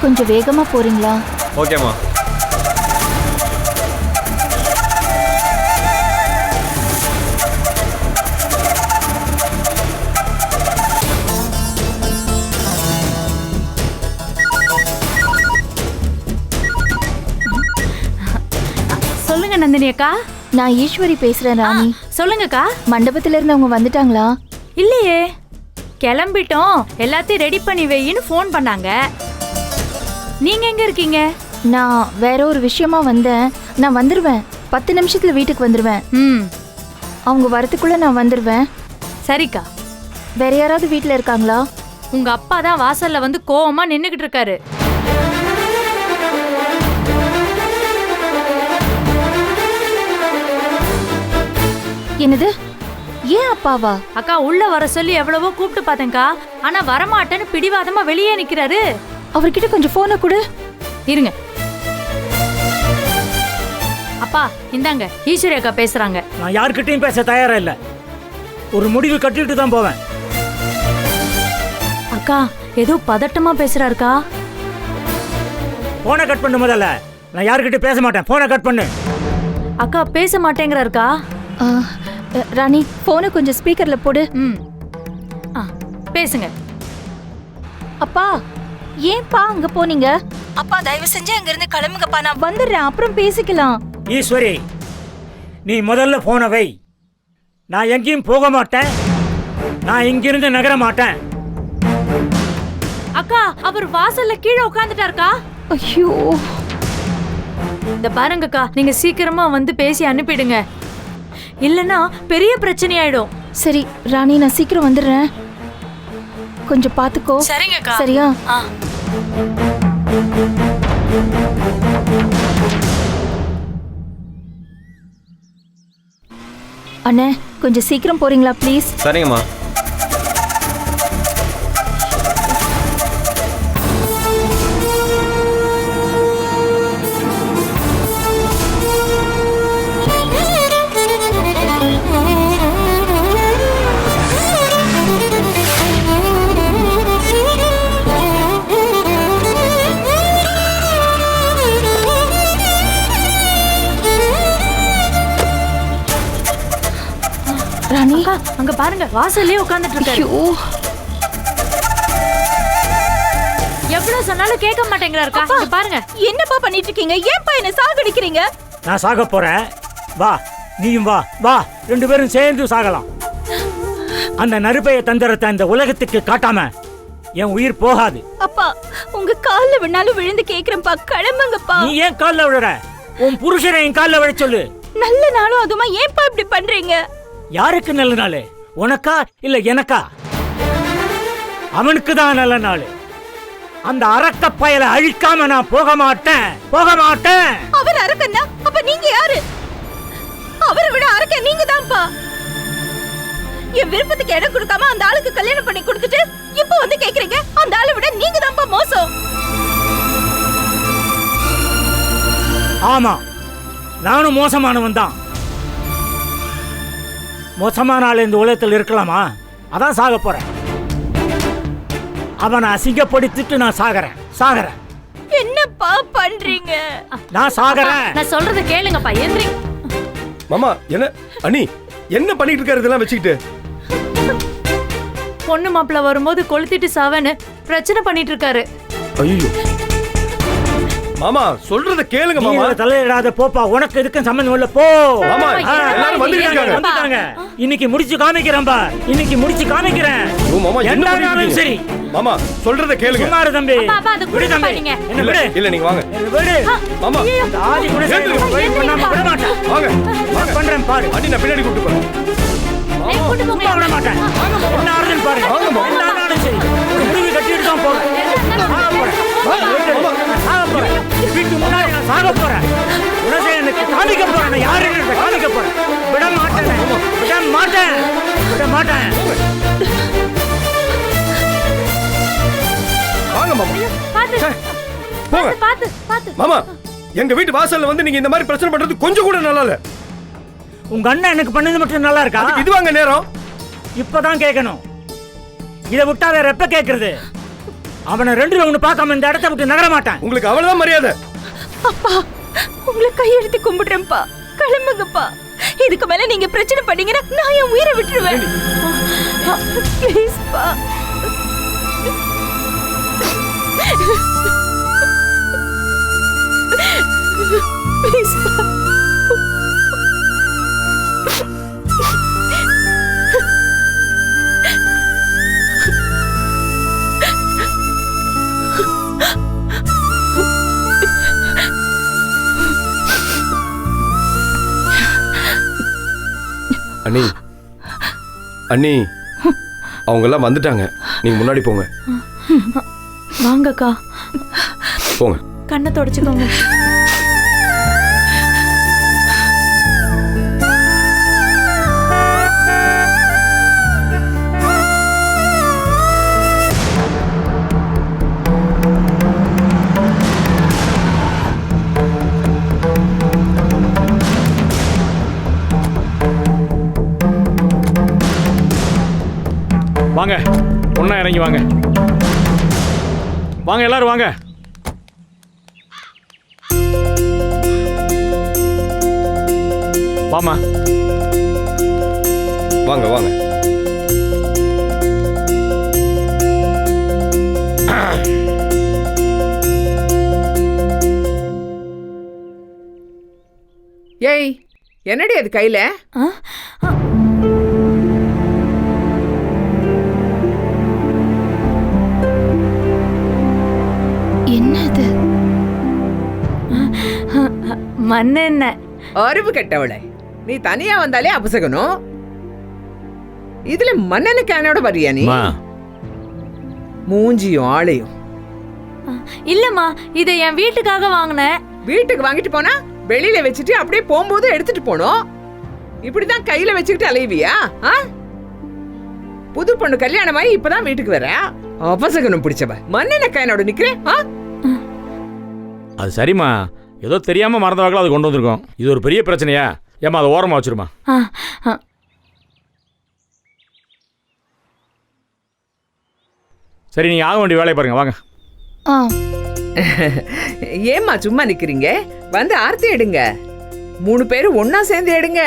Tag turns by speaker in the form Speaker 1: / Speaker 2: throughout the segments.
Speaker 1: கொஞ்சம் வேகமா போறீங்களா?
Speaker 2: ஓகேம்மா.
Speaker 3: சொல்லுங்க நந்தினி அக்கா.
Speaker 1: நான் ஈஸ்வரி பேசுறேன் ராணி.
Speaker 3: சொல்லுங்கக்கா.
Speaker 1: மண்டபத்துல இருந்து அவங்க வந்துட்டாங்களா?
Speaker 3: இல்லையே, கிளம்பிட்டோம், எல்லாத்தையும் ரெடி பண்ணி வையின்னு ஃபோன் பண்ணாங்க. நீங்க எங்க இருக்கீங்க?
Speaker 1: நான் வேற ஒரு விஷயமா வந்தேன். நான் வந்துருவேன், 10 நிமிஷத்துல வீட்டுக்கு வந்துருவேன். அவங்க வரத்துக்குள்ள நான் வந்துருவேன்.
Speaker 3: சரிக்கா.
Speaker 1: வேற யாராவது வீட்டுல இருக்காங்களா?
Speaker 3: உங்க அப்பா தான் வாசல்ல வந்து கோவமா நின்னுகிட்டு இருக்காரு.
Speaker 1: என்னது? ஏன் அப்பாவா?
Speaker 3: அக்கா உள்ள வர சொல்லி எவ்வளவோ கூப்பிட்டு பார்த்தேன்க்கா, ஆனா வரமாட்டேன்னு பிடிவாதமா வெளியே நிக்கிறாரு.
Speaker 1: அவர்கிட்ட கொஞ்சம் போனை கொடு.
Speaker 3: இருங்க. அப்பா இந்தாங்க, ஈஸ்வரி அக்கா பேசுறாங்க.
Speaker 4: நான் யார்கிட்டயும் பேச தயாரா இல்ல. ஒரு முடிவு கட்டிட்டு தான் போவேன்.
Speaker 3: அக்கா ஏதோ பதட்டமா பேசுறாருக்கா.
Speaker 4: போனை கட் பண்ணு முதல்ல. நான் யார்கிட்ட பேச மாட்டேன். போனை கட் பண்ணு.
Speaker 3: அக்கா பேச மாட்டேங்கிறாருக்கா.
Speaker 1: ராணி போனை கொஞ்சம் ஸ்பீக்கர்ல போடு.
Speaker 3: பேசுங்க.
Speaker 1: அப்பா ஏன்பா அங்க போனீங்க? அப்பா தயவு செஞ்சு அங்க இருந்து கிளம்புங்கப்பா, நான் வந்துடுறேன், அப்புறம் பேசிக்கலாம்.
Speaker 4: ஈஸ்வரி, நீ முதல்ல போனை வை. நான் எங்கேயும் போக மாட்டேன். நான் இங்கிருந்து நகர மாட்டேன்.
Speaker 3: அக்கா அவர் வாசல்ல கீழே உட்கார்ந்துட்டாருக்கா.
Speaker 1: ஐயோ,
Speaker 3: இந்த பாருங்கக்கா, நீங்க சீக்கிரமா வந்து பேசி அனுப்பிடுங்க, இல்லனா பெரிய பிரச்சனை ஆயிடும்.
Speaker 1: சரி ராணி, நான் சீக்கிரம் வந்துடுறேன், கொஞ்சம் பாத்துக்கோ.
Speaker 3: சரிங்கக்கா.
Speaker 1: சரியா? அண்ணே கொஞ்சம் சீக்கிரம் போறீங்களா ப்ளீஸ்?
Speaker 2: சரிங்கம்மா.
Speaker 1: ராணி
Speaker 3: அங்க பாருங்க, வாசல்லே உட்கார்ந்துட்டு இருக்காரு. எவ்வளவு சொன்னாலும் கேட்க மாட்டேங்கிறாருக்கா. இங்க பாருங்க.
Speaker 1: என்னப்பா பண்ணிட்டு இருக்கீங்க? ஏன்பா என்ன சாகடிக்கிறீங்க?
Speaker 4: நான் சாக போறேன். வா, நீயும் வா. வா, 2 பேரும் சேர்ந்து சாகலாம். அந்த நறுபைய தந்திரத்தை இந்த உலகத்துக்கு காட்டாம என் உயிர் போகாது.
Speaker 1: அப்பா உங்க கால்ல விண்ணாலும் விழுந்து கேக்குறேன்ப்பா, கிளம்புங்கப்பா.
Speaker 4: நீ ஏன் கால்ல விழுற? உன் புருஷனை என் கால்ல விழ சொல்லு.
Speaker 1: நல்ல நாளும் அதுமா ஏன்பா இப்படி பண்றீங்க?
Speaker 4: யாருக்கு நல்ல நாள்? உனக்கா இல்ல எனக்கா? அவனுக்கு தான் நல்ல நாள். அந்த அரக்க பயலை அழிக்காம நான் போக மாட்டேன், போக மாட்டேன்.
Speaker 1: அவர் அரக்கன்னா அப்ப நீங்க யாரு? அவரை விட அரக்க நீங்க தான்ப்பா. என் விருப்பத்துக்கு இடம் கொடுக்காம அந்த ஆளுக்கு கல்யாணம் பண்ணி கொடுத்துட்டு இப்போ வந்து கேக்குறீங்க அந்த ஆளை விட நீங்க தான்ப்பா மோசம்.
Speaker 4: ஆமா, நானும் மோசமானவன் தான். மோசமான ஆள் இந்த உலகத்தில் இருக்கலாமா? அதான் சாக போறேன். அவனை அசிங்கப்படுத்திட்டு நான் சாகறேன்.
Speaker 1: என்னப்பா பண்றீங்க?
Speaker 4: நான் சாகறேன்.
Speaker 3: நான் சொல்றத கேளுங்கப்பா. எந்திரி.
Speaker 5: மாமா, என்ன அண்ணி என்ன பண்ணிட்டு இருக்காரு இதெல்லாம் வச்சுக்கிட்டு?
Speaker 3: பொண்ணு மாப்பிள்ள வரும்போது கொளுத்திட்டு சாவன்னு பிரச்சனை பண்ணிட்டு இருக்காரு.
Speaker 5: ஐயோ மாமா, சொல்றத கேளுங்க மாமா.
Speaker 4: தலையிடாத போப்பா, உனக்கு எதுக்கும் சம்பந்தம் இல்ல போ.
Speaker 5: மாமா, எல்லாரும்
Speaker 4: வந்துட்டாங்க. இன்னைக்கு முடிச்சு காமிக்கிறேன் பா. இன்னைக்கு முடிச்சு காமிக்கிறேன்.
Speaker 5: ஓ மாமா, என்ன பண்ணீங்க?
Speaker 4: சரி
Speaker 5: மாமா, சொல்றத கேளுங்க.
Speaker 4: சுமாரு தம்பி.
Speaker 3: அப்பா அது குடி தம்பி.
Speaker 4: என்ன விடு.
Speaker 5: இல்ல நீங்க வாங்க.
Speaker 4: விடு.
Speaker 5: மாமா,
Speaker 4: இந்த ஆதி கூட போய் பண்ணாம விட மாட்டேன்.
Speaker 5: வாங்க.
Speaker 4: நான் பண்றேன் பாரு.
Speaker 5: அண்ணி நான் பின்னாடி கூட்டி போறேன்.
Speaker 4: சும்மா விட மாட்டேன். என்ன ஆறுதுன்னு பாரு. என்ன ஆனாலும் சரி ஒரு முடிவு கட்டிட்டு தான் போறேன். வீட்டுக்கு முன்னாடி நான் சாக போறேன். உனக்கு எனக்கு காமிக்க போறேன். நான் யாருன்னு காமிக்க போறேன். விட மாட்டேன்.
Speaker 5: வாங்க மாமா.
Speaker 3: பாத்து
Speaker 5: போங்க.
Speaker 3: பாத்து.
Speaker 5: மாமா, எங்க வீட்டு வாசல்ல வந்து நீங்க இந்த மாதிரி பிரச்சனை பண்றது கொஞ்சம் கூட நல்லா இல்ல.
Speaker 4: உங்க அண்ணன் எனக்கு பண்ணது மட்டும் நல்லா இருக்கா?
Speaker 5: இது வாங்க நேரம்.
Speaker 4: இப்பதான் கேட்கணும். இதை விட்டா வேற எப்ப கேட்கறது? அவனை 2ல 1 பார்க்காம இந்த இடத்த விட்டு நகர மாட்டேன்.
Speaker 5: உங்களுக்கு அவ்வளவுதான் மரியாதை.
Speaker 1: அப்பா உங்களை கையெடுத்து கும்பிடுறேன்ப்பா, கிளம்புங்கப்பா. இதுக்கு மேல நீங்க பிரச்சனை பண்ணீங்கன்னா நான் என் உயிரை விட்டுருவேன். ப்ளீஸ்ப்பா. ப்ளீஸ்ப்பா.
Speaker 5: அண்ணி அண்ணி அவங்க எல்லாம் வந்துட்டாங்க. நீங்க முன்னாடி போங்க.
Speaker 3: வாங்கக்கா,
Speaker 5: போங்க.
Speaker 3: கண்ணை தொடச்சுக்கோங்க.
Speaker 2: வாங்க, ஒண்ணா இறங்கி வாங்க. வாங்க எல்லாரும் வாங்க. வாமா.
Speaker 5: வாங்க வாங்க.
Speaker 6: ஏய், என்னடி அது கையில?
Speaker 1: என்னது?
Speaker 3: மண்ணெண்ணெய்.
Speaker 6: அறிவு கெட்டவளே, நீ தனியா வந்தாலே அபசகணும். இதுல மண்ணெண்ண கேனோட வரியா நீ? மூஞ்சியும் ஆளையும்.
Speaker 3: இல்லம்மா, இதை என் வீட்டுக்காக வாங்கினேன்.
Speaker 6: வீட்டுக்கு வாங்கிட்டு போனா வெளியில வச்சுட்டு அப்படியே போகும்போது எடுத்துட்டு போனோம். இப்படிதான் கையில வச்சுக்கிட்டு அலைவியா? புது பொண்ணு கல்யாணமாயி இப்பதான் வீட்டுக்கு வர. அபசகனம் பிடிச்சவ மண்ணெண்ண கேனோட நிக்கிறேன்.
Speaker 2: அது சரிம்மா, ஏதோ தெரியாம மறந்தவாங்களா அது கொண்டு வந்திருக்கோம். இது ஒரு பெரிய பிரச்சனையா? ஏமா அதை ஓரமா வச்சிருமா. சரி, நீங்க ஆக வேண்டிய வேலையை பாருங்க. வாங்க.
Speaker 6: ஏம்மா சும்மா நிக்கிறீங்க? வந்து ஆர்த்தி எடுங்க. 3 பேரும் ஒன்னா சேர்ந்து எடுங்க.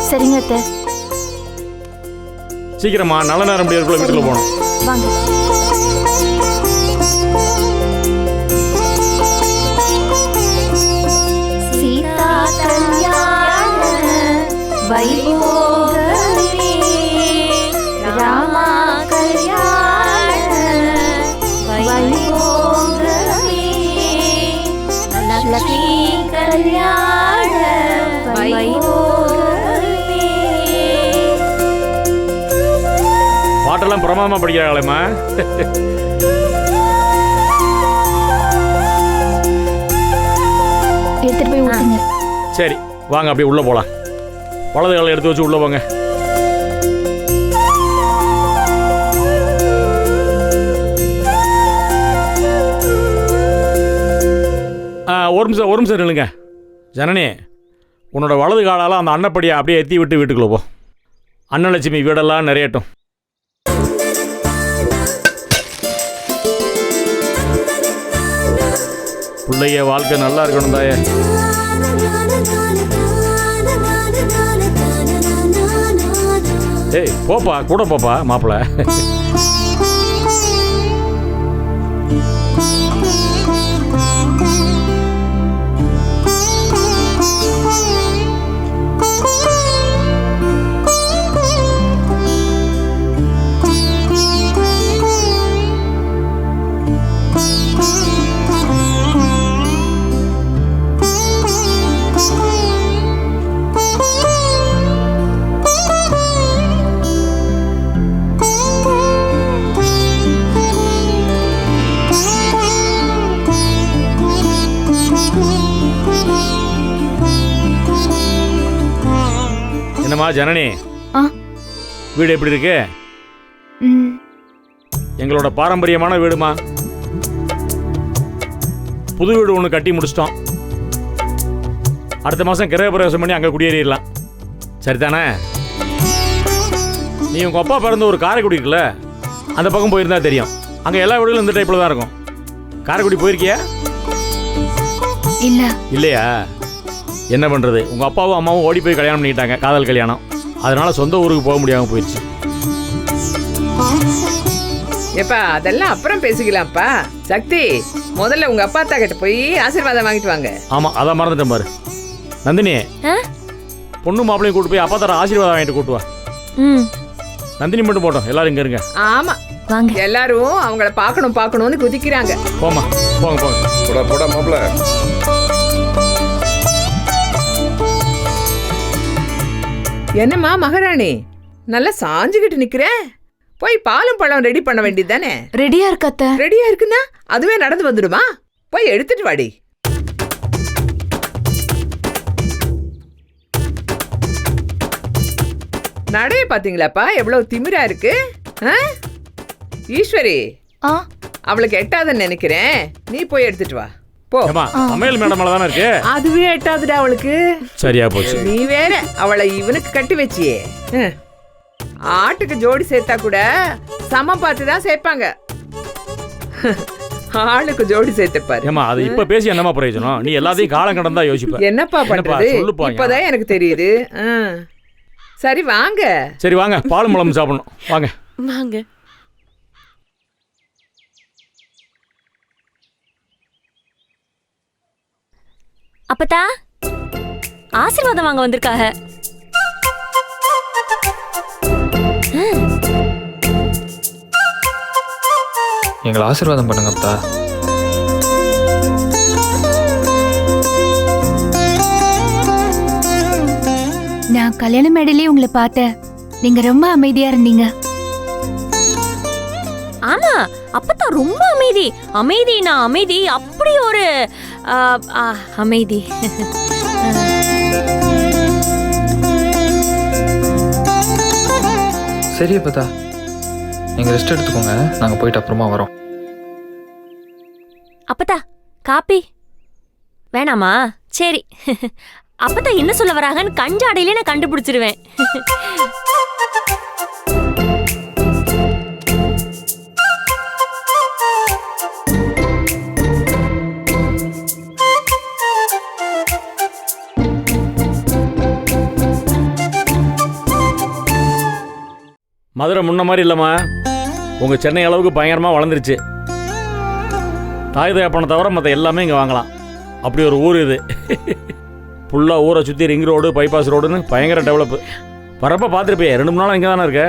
Speaker 1: சரிங்க அத்தை.
Speaker 2: சீக்கிரமா, நல்ல நேரம் முடியாதுக்குள்ள வீட்டுக்குள்ள போகணும்.
Speaker 1: வாங்க. சீதா கல்யாண வைபோகமே, ராமா கல்யாண வைபோகமே, லக்ஷ்மி கல்யாண வைபோகமே.
Speaker 2: பாட்டெல்லாம் பிரமாதமா படிக்கிறாங்களேம்மா.
Speaker 1: எடுத்துட்டு போய் ஊத்துங்க.
Speaker 2: சரி வாங்க, அப்படியே உள்ள போலாம். வலது காலை எடுத்து வச்சு உள்ள போங்க. ஒரு நிமிஷம் நில்லுங்க. ஜனனி, உன்னோட வலது காலால் அந்த அன்னப்படியை அப்படியே எத்தி விட்டு வீட்டுக்குள்ள போ. அன்னலட்சுமி வீடெல்லாம் நிறையட்டும். பிள்ளைய வாழ்க்கை நல்லா இருக்கணும் தாயே. ஏய் போப்பா, கூட போப்பா மாப்பிள்ள. என்னம்மா ஜனனி, வீடு எப்படி இருக்கு? எங்களோட பாரம்பரியமான வீடுமா. புது வீடு ஒன்று கட்டி முடிச்சிட்டோம். அடுத்த மாதம் கிரகப்பிரவேசம் பண்ணி அங்கே குடியேறிடலாம். சரிதானே? நீ உங்கள் அப்பா பிறந்த ஒரு காரைக்குடி இருக்குல்ல, அந்த பக்கம் போயிருந்தா தெரியும். அங்கே எல்லா வீடுகளும் இந்த டைப்பில் தான் இருக்கும். காரைக்குடி போயிருக்கியா?
Speaker 7: இல்ல.
Speaker 2: இல்லையா? என்ன பண்ணுறது, உங்கள் அப்பாவும் அம்மாவும் ஓடி போய் கல்யாணம் பண்ணிக்கிட்டாங்க, காதல் கல்யாணம். அதனால் சொந்த ஊருக்கு போக முடியாமல் போயிடுச்சு.
Speaker 6: எப்பா அதெல்லாம் அப்புறம் பேசிக்கலாம்ப்பா. சக்தி, முதல்ல உங்க அப்பா அத்தா கிட்ட போய் ஆசீர்வாதம் வாங்கிட்டு வாங்க.
Speaker 2: ஆமாம், அதான் மறந்துட்டேன் பாரு. நந்தினி, பொண்ணு மாப்பிள்ளையும் கூட்டு போய் அப்பா தர ஆசீர்வாதம் வாங்கிட்டு கூட்டு வா. நந்தினி மட்டும் போட்டோம், எல்லாரும் இங்கே இருங்க.
Speaker 6: ஆமா
Speaker 7: வாங்க.
Speaker 6: எல்லாரும் அவங்கள பார்க்கணும்னு குதிக்கிறாங்க.
Speaker 2: போமா, போங்க போங்க.
Speaker 5: போடா போடா மாப்பிள்ள.
Speaker 6: என்னம்மா மகாராணி, நல்லா சாஞ்சுக்கிட்டு நிக்கிற? போய் பாலும் பழம் ரெடி பண்ண வேண்டியது தானே?
Speaker 7: ரெடியா இருக்கு அத்தை.
Speaker 6: ரெடியா இருக்குன்னா அதுவே நடந்து வந்துடுமா? போய் எடுத்துட்டு வாடி. நடைய பாத்தீங்களாப்பா, எவ்வளவு திமிரா இருக்கு. ஈஸ்வரி, அவளுக்கு எட்டாதுன்னு நினைக்கிறேன். நீ போய் எடுத்துட்டு வா போ.
Speaker 2: சமையல் மேடம் மேல தானே இருக்கு.
Speaker 6: அதுவே எட்டாதுடா அவளுக்கு.
Speaker 2: சரியா போச்சு.
Speaker 6: நீ வேற அவளை இவனுக்கு கட்டி வச்சியே. ஆட்டுக்கு ஜோடி சேர்த்தா கூட சமம் பார்த்து தான் சேர்ப்பாங்க. ஆளுக்கு ஜோடி சேர்த்துப்பாரு.
Speaker 2: ஏமா அது இப்ப பேசி என்னமா பிரயோஜனம்? நீ எல்லாத்தையும் காலம் கடந்தா யோசிப்ப.
Speaker 6: என்னப்பா பண்றது? இப்பதான் எனக்கு தெரியுது. சரி வாங்க.
Speaker 2: சரி வாங்க, பாலும் பழமும் சாப்பிடணும். வாங்க
Speaker 1: வாங்க.
Speaker 8: அப்பத்தா ஆசீர்வாதம் வாங்க வந்திருக்காக.
Speaker 9: எங்களை ஆசீர்வாதம் பண்ணுங்க அப்பா.
Speaker 7: நான் கல்யாண மேடையிலே உங்களை பார்த்தேன். நீங்க ரொம்ப அமைதியா இருந்தீங்க.
Speaker 8: ஆமா, அப்பத்தா ரொம்ப அமைதி. அமைதினா அமைதி, அப்படி ஒரு அமைதி.
Speaker 9: சரி அப்பத்தா, நீங்க ரெஸ்ட் எடுத்துக்கோங்க, நாங்க போயிட்டு அப்புறமா வரோம்.
Speaker 8: அப்பத்தா காப்பி வேணாமா? சரி. அப்பத்தா என்ன சொல்ல வராங்கன்னு கஞ்சாடையிலே நான் கண்டுபிடிச்சிருவேன்.
Speaker 2: மதுரை முன்ன மாதிரி இல்லைம்மா, உங்கள் சென்னை அளவுக்கு பயங்கரமாக வளர்ந்துருச்சு. தாய் தகப்பனை தவிர மற்ற எல்லாமே இங்கே வாங்கலாம். அப்படி ஒரு ஊர் இது. ஃபுல்லாக ஊரை சுற்றி ரிங் ரோடு, பைபாஸ் ரோடுன்னு பயங்கர டெவலப்பு. வரப்போ பார்த்துருப்பே, 2-3 நாள் இங்கே தானே இருக்க.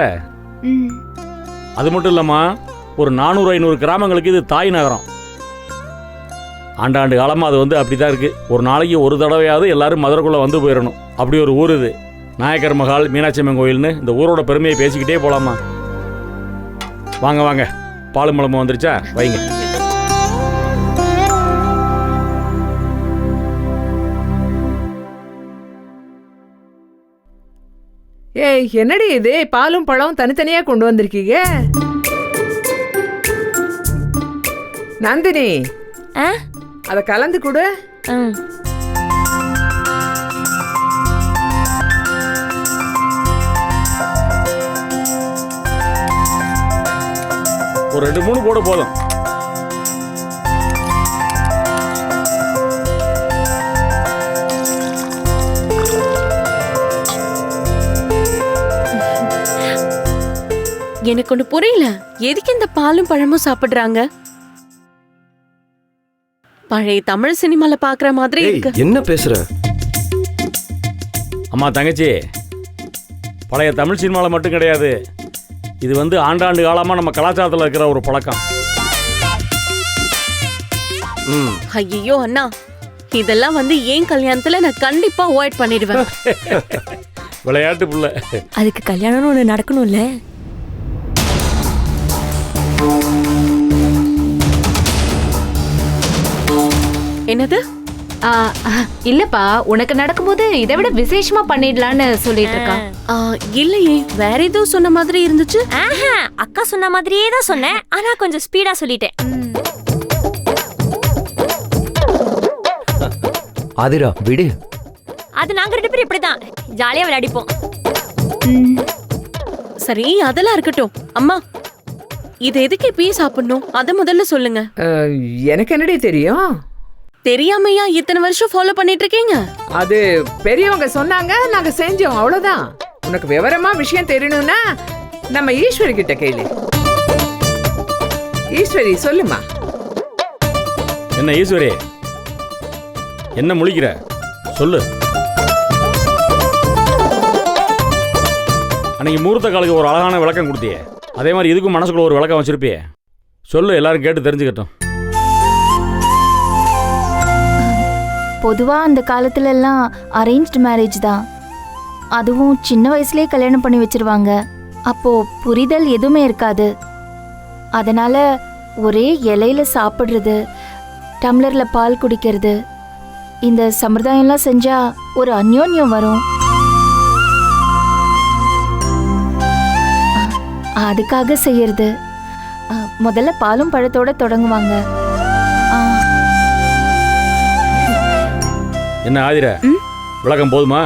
Speaker 2: அது மட்டும் இல்லைம்மா, ஒரு 400-500 கிராமங்களுக்கு இது தாய் நகரம். ஆண்டாண்டு காலமாக அது வந்து அப்படி தான் இருக்குது. ஒரு நாளைக்கு ஒரு தடவையாவது எல்லாரும் மதுரைக்குள்ளே வந்து போயிடணும். அப்படி ஒரு ஊர் இது. நாயக்கர் மகால், மீனாட்சி அம்மன் கோயில்னு இந்த ஊரோட பெருமையை பேசிக்கிட்டே போகலாமா? வாங்க வாங்க, பாலும் பழமும் வந்துருச்சா? வைங்க.
Speaker 6: ஏய், என்னடி இது? பாலும் பழம் தனித்தனியா கொண்டு வந்திருக்கீங்க. நந்தினி, அத கலந்து கொடு.
Speaker 2: ஒரு 2-3 போட போதும்.
Speaker 1: எனக்கு ஒண்ணு புரியல, எதுக்கு இந்த பாலும் பழமும் சாப்பிடுறாங்க? பழைய தமிழ் சினிமால பாக்குற மாதிரி இருக்கு.
Speaker 5: என்ன பேசுற?
Speaker 2: அம்மா தங்கச்சி, பழைய தமிழ் சினிமாவில் மட்டும் கிடையாது, இது வந்து ஆண்டாண்டு காலமாக நம்ம கலாச்சாரத்தில் இருக்கிற ஒரு பழக்கம்.
Speaker 1: ஐயோ அண்ணா, இதெல்லாம் வந்து ஏன் கல்யாணத்துல நான் கண்டிப்பா அவாய்ட் பண்ணிடுவேன்.
Speaker 2: விளையாட்டு புள்ள.
Speaker 8: அதுக்கு கல்யாணம்னு ஒண்ணு நடக்கணும்ல.
Speaker 1: என்னது?
Speaker 7: இல்லப்பா, உனக்கு நடக்கும்போது இதை விட விசேஷமா பண்ணிடலான்னு சொல்லிட்டு இருக்கா.
Speaker 1: இல்லையே, வேற ஏதோ சொன்ன மாதிரி இருந்துச்சு.
Speaker 8: அக்கா சொன்ன மாதிரியே தான் சொன்னேன், ஆனா கொஞ்சம் ஸ்பீடா சொல்லிட்டேன்.
Speaker 10: ஆதிரா விடு.
Speaker 8: அது நாங்க 2 பேரும் இப்படிதான் ஜாலியா விளையாடிப்போம்.
Speaker 1: சரி, அதெல்லாம் இருக்கட்டும். அம்மா, இது எதுக்கு இப்பயே சாப்பிடணும் அத முதல்ல சொல்லுங்க.
Speaker 6: எனக்கு என்னடி தெரியும்?
Speaker 1: தெரியாமையா இத்தனை வருஷம் ஃபாலோ பண்ணிட்டு இருக்கீங்க?
Speaker 6: அது பெரியவங்க சொன்னாங்க, நாங்க செஞ்சோம், அவ்வளவுதான். உனக்கு விவரமா விஷயம் தெரியணும்னா நம்ம ஈஸ்வரி கிட்ட கேளு. ஈஸ்வரி சொல்லுமா.
Speaker 2: என்ன ஈஸ்வரி, என்ன முழிக்கிற? சொல்லு. அன்னைக்கு முகூர்த்த காலுக்கு ஒரு அழகான விளக்கம் கொடுத்தியே, அதே மாதிரி இதுக்கும் மனசுக்குள்ள ஒரு விளக்கம் வச்சிருப்பியே. சொல்லு, எல்லாரும் கேட்டு தெரிஞ்சுக்கட்டும்.
Speaker 10: பொதுவா அந்த காலத்துல எல்லாம் அரேஞ்ச்டு மேரேஜ் தான். அதுவும் சின்ன வயசுலயே கல்யாணம் பண்ணி வச்சிருவாங்க. அப்போ புரிதல் எதுவுமே இருக்காது. அதனால ஒரே இலையில சாப்பிடுறது, டம்ளர்ல பால் குடிக்கிறது, இந்த சம்பிரதாயம்லாம் செஞ்சா ஒரு அந்யோன்யம் வரும். அதுக்காக செய்யறது. முதல்ல பாலும் பழத்தோட தொடங்குவாங்க.
Speaker 2: என்ன ஆதிர, விளக்கம் போதுமா?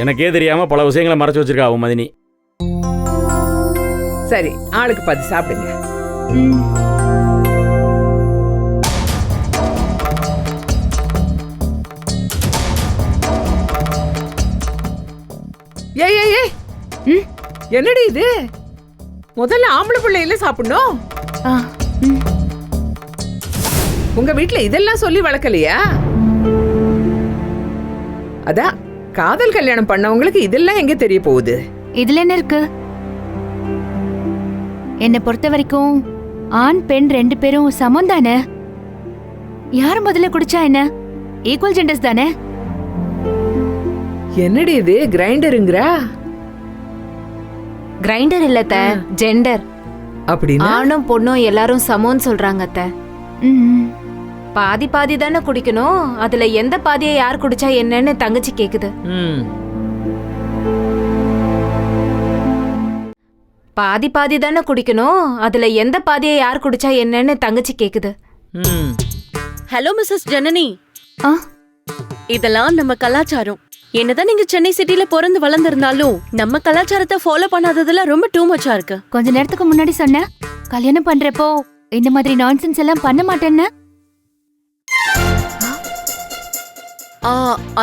Speaker 2: எனக்கே தெரியாம பல விஷயங்களை மறைச்சு வச்சிருக்கா அவன் மதினி.
Speaker 6: சரி, ஆளுக்கு 10 சாப்பிடுங்க. ஏய் ஏய் ஏய், என்னடி இது? முதல்ல ஆம்பளை பிள்ளையில சாப்பிடணும். உங்க வீட்ல இதெல்லாம் சொல்லி வளர்க்கலையா? அதான் காதல் கல்யாணம் பண்ணவங்களுக்கு இதெல்லாம் எங்க தெரிய போகுது?
Speaker 10: இதுல என்ன இருக்கு? என்னை பொறுத்த வரைக்கும் ஆண் பெண் 2 பேரும் சமம் தானே. யார் முதல்ல குடிச்சா என்ன? ஈக்குவல் ஜெண்டர்ஸ் தானே.
Speaker 6: என்னடி இது கிரைண்டருங்கறா?
Speaker 7: கிரைண்டர் இல்ல அத்தை, ஜெண்டர்.
Speaker 6: அப்படின்னா
Speaker 7: ஆணும் பொண்ணும் எல்லாரும் சமம்னு சொல்றாங்க அத்தை. பாதி பாதி தானே குடிக்கணும், அதுல எந்த பாதியை யார் குடிச்சா என்னன்னு தங்கச்சி கேக்குது. பாதி பாதி தானே குடிக்கணும், அதுல எந்த பாதியை யார் குடிச்சா என்னன்னு தங்கச்சி கேக்குது.
Speaker 1: Hello missus Janani. இதெல்லாம் நம்ம கலாச்சாரம். என்னதான் நீங்க சென்னை சிட்டில பிறந்து வளர்ந்திருந்தாலும் நம்ம கலாச்சாரத்தை ஃபாலோ பண்ணாததெல்லாம் ரொம்ப டூ மச்சா இருக்கு.
Speaker 10: கொஞ்ச நேரத்துக்கு முன்னாடி சொன்ன கல்யாணம் பண்றப்போ இந்த மாதிரி நான்சென்ஸ் எல்லாம் பண்ண மாட்டேன்னு.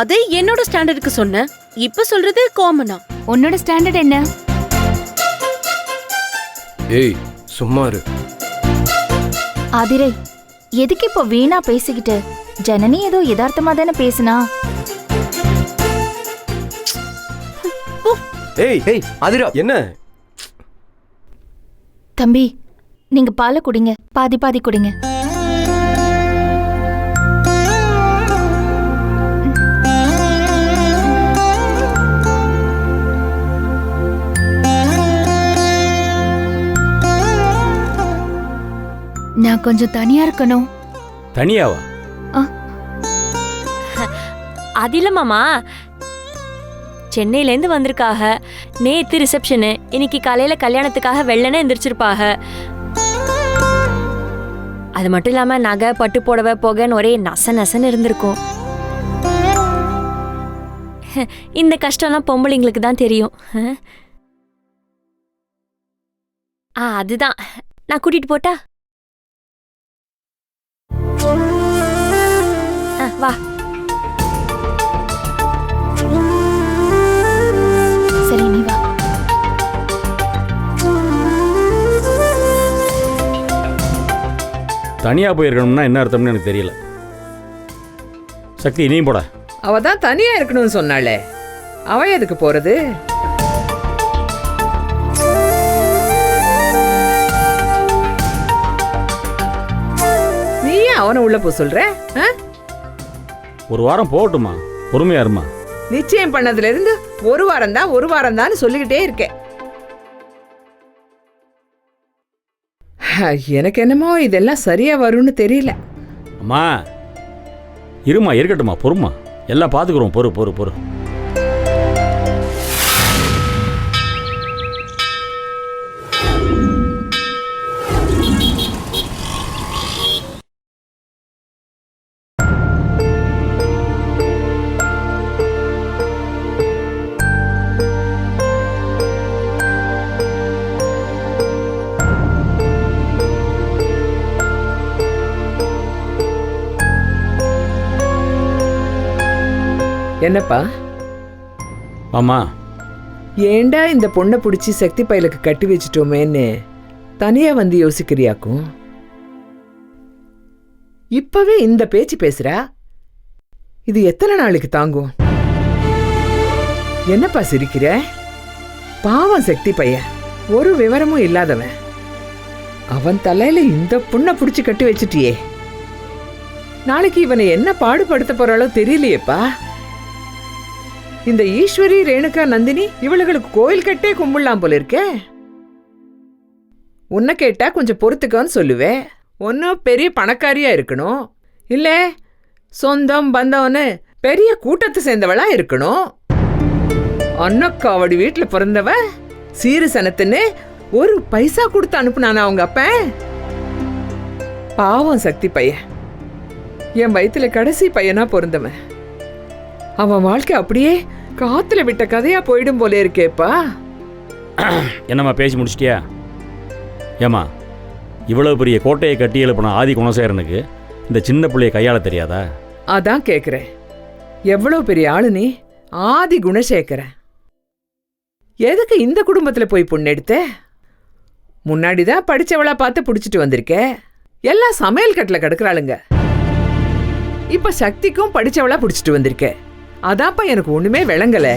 Speaker 1: அதே என்னோட ஸ்டாண்டர்டுக்கு சொன்னேன். இப்ப சொல்றது காமனா.
Speaker 10: உன்னோட ஸ்டாண்டர்ட் என்ன?
Speaker 5: ஏய் சும்மா இரு.
Speaker 10: ஆதிரை, எதுக்கு இப்போ வீணா பேசிக்கிட்டு? ஜனனி ஏதோ யதார்த்தமா தானே பேசினா.
Speaker 5: ஏய் ஏய் ஆதிரா, என்ன?
Speaker 10: தம்பி, நீங்க பாலை குடிங்க, பாதி பாதி குடிங்க. நான் கொஞ்சம் தனியா இருக்கணும்.
Speaker 2: தனியாவா?
Speaker 8: அது இல்ல மாமா, சென்னையிலேருந்து வந்திருக்காக. நேத்து ரிசப்ஷனு, இன்னைக்கு காலையில கல்யாணத்துக்காக வெள்ளனே எந்திரிச்சிருப்பாக. அது மட்டும் இல்லாம நகை பட்டு புடவை போகன்னு ஒரே நச நசன்னு இருந்திருக்கும். இந்த கஷ்டம்லாம் பொம்பளைங்களுக்கு தான் தெரியும். அதுதான் நான் கூட்டிட்டு போட்டா. வா.
Speaker 10: சரி, நீ வா.
Speaker 2: தனியா போயிருக்கணும்னா என்ன அர்த்தம்னு எனக்கு தெரியல. சக்தி, நீ போட.
Speaker 6: அவ தான் தனியா இருக்கணும்னு சொன்னாளே, அவ எதுக்கு போறது? நீ ஏன் அவனை உள்ள போ சொல்ற?
Speaker 2: ஒரு வாரம் போகட்டுமா, பொறுமையா இருமா.
Speaker 6: நிச்சயம் பண்ணதுல இருந்து ஒரு வாரம் தான் சொல்லிக்கிட்டே இருக்கேன். எனக்கு என்னமோ இதெல்லாம் சரியா வரும்னு தெரியல.
Speaker 2: அம்மா இருமா, இருக்கட்டுமா, பொறுமா, எல்லாம் பார்த்துக்குறோம். பொறு பொறு பொறு.
Speaker 6: என்னப்பா?
Speaker 2: ஆமா,
Speaker 6: ஏண்டா இந்த பொண்ணை பிடிச்சி சக்தி பயலுக்கு கட்டி வச்சிட்டோமேன்னு தனியா வந்து யோசிக்கிறியாக்கும்? இப்பவே இந்த பேச்சு பேசுறா, இது எத்தனை நாளைக்கு தாங்கும்? என்னப்பா சிரிக்கிற? பாவம் சக்தி பையன், ஒரு விவரமும் இல்லாதவன். அவன் தலையில இந்த புண்ணை புடிச்சு கட்டி வச்சிட்டியே, நாளைக்கு இவனை என்ன பாடுபடுத்த போறாளோ தெரியலையேப்பா. இந்த ஈஸ்வரி, ரேணுகா, நந்தினி இவளுகளுக்கு கோயில் கட்டே கும்பிடலாம் போல இருக்கே. உன்னை கேட்டா கொஞ்சம் பொறுத்துக்கன்னு சொல்லுவேன். ஒன்னும் பெரிய பணக்காரியா இருக்கணும், இல்ல சொந்தம் பந்தம்னு பெரிய கூட்டத்தை சேர்ந்தவளா இருக்கணும். அன்னக்காவடி வீட்டுல பிறந்தவ சீரு சனத்துன்னு ஒரு பைசா கொடுத்து அனுப்புனானா அவங்க அப்ப? பாவம் சக்தி பையன், என் வயித்துல கடைசி பையனா பிறந்தவன். அவன் வாழ்க்கை அப்படியே காத்துல விட்ட கதையா போயிடும் போல இருக்கேப்பா.
Speaker 2: என்னம்மா பேசி முடிச்சிட்டியா? ஏம்மா, இவ்வளவு பெரிய கோட்டையை கட்டி எழுப்பின ஆதி குணசேகரனுக்கு இந்த சின்ன பிள்ளைய கையாள தெரியாதா?
Speaker 6: அதான் கேக்குறேன், எவ்வளவு பெரிய ஆளு நீ, ஆதி குணசேகரன். எதுக்கு இந்த குடும்பத்துல போய் பொண்ணெடுத்த? முன்னாடிதான் படிச்சவளா பார்த்து புடிச்சிட்டு வந்திருக்க. எல்லாம் சமையல் கட்டுல கிடக்குறாளுங்க. இப்ப சக்திக்கும் படிச்சவளா புடிச்சிட்டு வந்திருக்க. அதான்ப்பா எனக்கு ஒண்ணுமே விளங்கல.